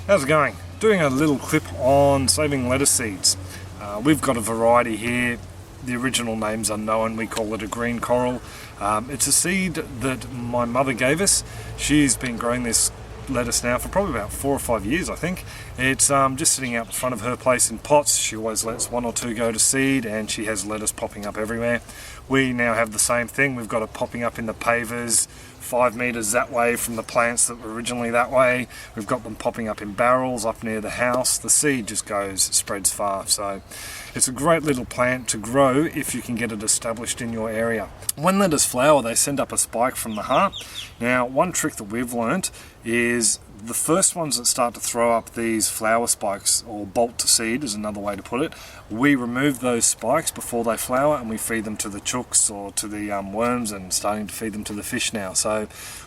How's it going? Doing a little clip on saving lettuce seeds. We've got a variety here. The original name's unknown. We call it a green coral. It's a seed that my mother gave us. She's been growing this lettuce now for probably about 4 or 5 years, I think. It's just sitting out the front of her place in pots. She always lets 1 or 2 go to seed, and she has lettuce popping up everywhere. We now have the same thing. We've got it popping up in the pavers 5 meters that way from the plants that were originally that way. We've got them popping up in barrels up near the house. The seed just spreads far. So it's a great little plant to grow if you can get it established in your area. When lettuce flower, they send up a spike from the heart. Now, one trick that we've learnt is the first ones that start to throw up these flower spikes, or bolt to seed is another way to put it, we remove those spikes before they flower and we feed them to the chooks or to the worms, and starting to feed them to the fish now. So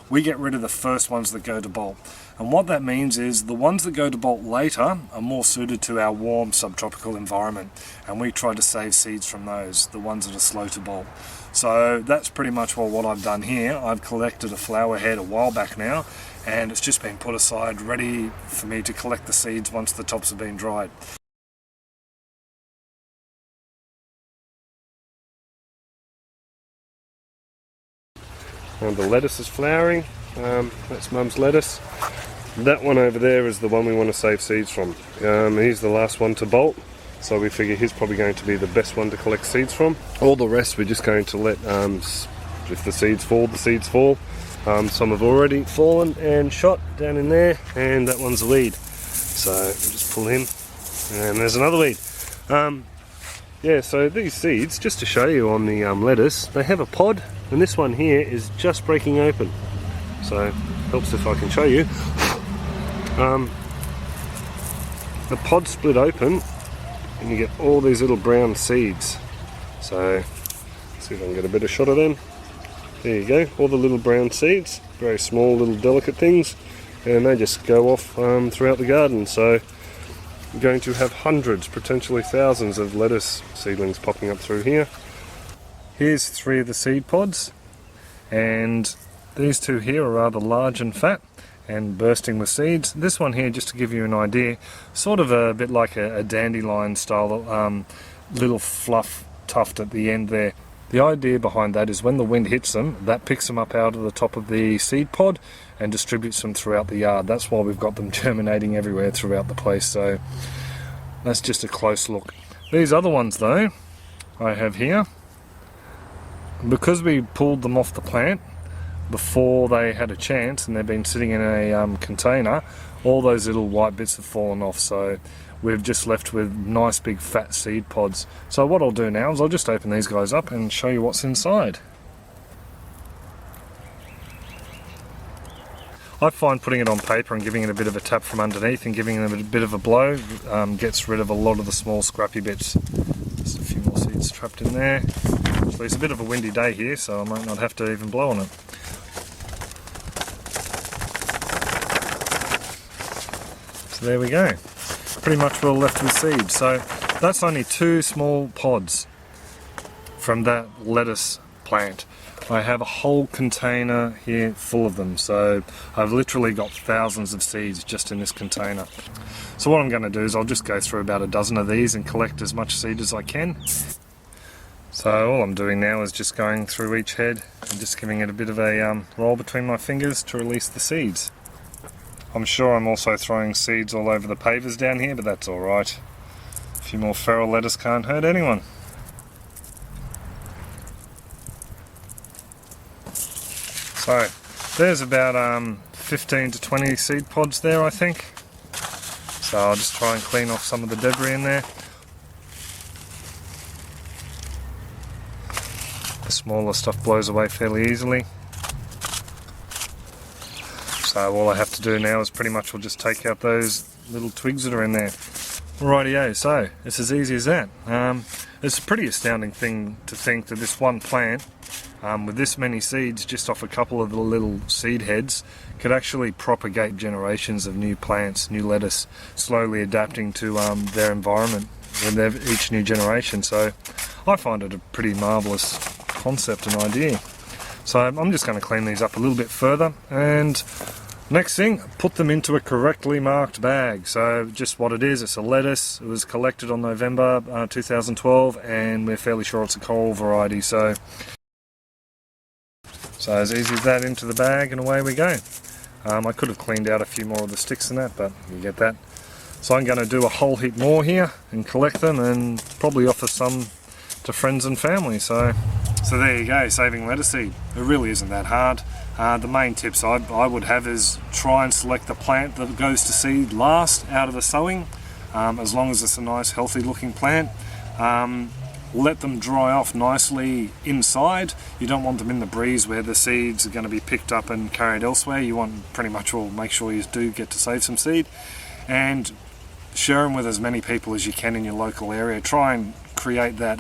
we get rid of the first ones that go to bolt. And what that means is the ones that go to bolt later are more suited to our warm subtropical environment, and we try to save seeds from those, the ones that are slow to bolt. So that's pretty much what I've done here. I've collected a flower head a while back now, and it's just been put aside ready for me to collect the seeds once the tops have been dried. And the lettuce is flowering. That's Mum's lettuce. That one over there is the one we want to save seeds from. He's the last one to bolt, so we figure he's probably going to be the best one to collect seeds from. All the rest we're just going to let, if the seeds fall, the seeds fall. Some have already fallen and shot down in there, and that one's a weed. So we'll just pull him, and there's another weed. Yeah, so these seeds, just to show you on the lettuce, they have a pod, and this one here is just breaking open. So helps if I can show you. The pod split open, and you get all these little brown seeds. So let's see if I can get a better shot of them. There you go, all the little brown seeds, very small little delicate things, and they just go off throughout the garden. So you're going to have hundreds, potentially thousands of lettuce seedlings popping up through here. Here's 3 of the seed pods, and these 2 here are rather large and fat and bursting with seeds. This one here, just to give you an idea, sort of a bit like a dandelion style, little fluff tuft at the end there. The idea behind that is when the wind hits them, that picks them up out of the top of the seed pod and distributes them throughout the yard. That's why we've got them germinating everywhere throughout the place. So that's just a close look. These other ones though, I have here, because we pulled them off the plant before they had a chance and they've been sitting in a container, all those little white bits have fallen off. So we've just left with nice big fat seed pods. So what I'll do now is I'll just open these guys up and show you what's inside. I find putting it on paper and giving it a bit of a tap from underneath and giving them a bit of a blow gets rid of a lot of the small scrappy bits. Just a few more seeds trapped in there. Actually, it's a bit of a windy day here, so I might not have to even blow on it. So there we go. Pretty much we're all left with seeds. So that's only 2 small pods from that lettuce plant. I have a whole container here full of them, so I've literally got thousands of seeds just in this container. So what I'm going to do is I'll just go through about a dozen of these and collect as much seed as I can. So all I'm doing now is just going through each head and just giving it a bit of a roll between my fingers to release the seeds. I'm sure I'm also throwing seeds all over the pavers down here, but that's alright. A few more feral lettuce can't hurt anyone. So there's about 15 to 20 seed pods there, I think. So I'll just try and clean off some of the debris in there. The smaller stuff blows away fairly easily. So all I have to do now is pretty much we'll just take out those little twigs that are in there. Rightio, so it's as easy as that. It's a pretty astounding thing to think that this one plant, with this many seeds just off a couple of the little seed heads, could actually propagate generations of new plants, new lettuce, slowly adapting to their environment with each new generation. So I find it a pretty marvellous concept and idea. So I'm just going to clean these up a little bit further, and Next thing, put them into a correctly marked bag. So just what it is, it's a lettuce. It was collected on November 2012, and we're fairly sure it's a coral variety. So as easy as that, into the bag and away we go. I could have cleaned out a few more of the sticks than that, but you get that. So I'm going to do a whole heap more here and collect them and probably offer some to friends and family. So there you go, saving lettuce seed. It really isn't that hard. The main tips I would have is try and select the plant that goes to seed last out of the sowing, as long as it's a nice healthy looking plant. Let them dry off nicely inside. You don't want them in the breeze where the seeds are going to be picked up and carried elsewhere. You want pretty much all, make sure you do get to save some seed, and share them with as many people as you can in your local area. Try and create that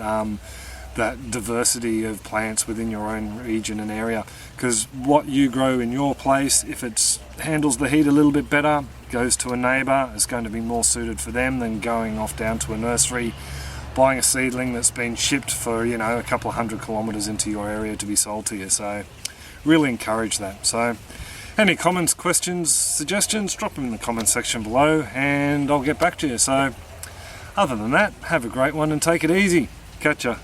that diversity of plants within your own region and area, because what you grow in your place, if it handles the heat a little bit better, goes to a neighbour, it's going to be more suited for them than going off down to a nursery, buying a seedling that's been shipped for, you know, a couple of 100 kilometres into your area to be sold to you. So really encourage that. So any comments, questions, suggestions, drop them in the comments section below and I'll get back to you. So other than that, have a great one and take it easy. Catch ya.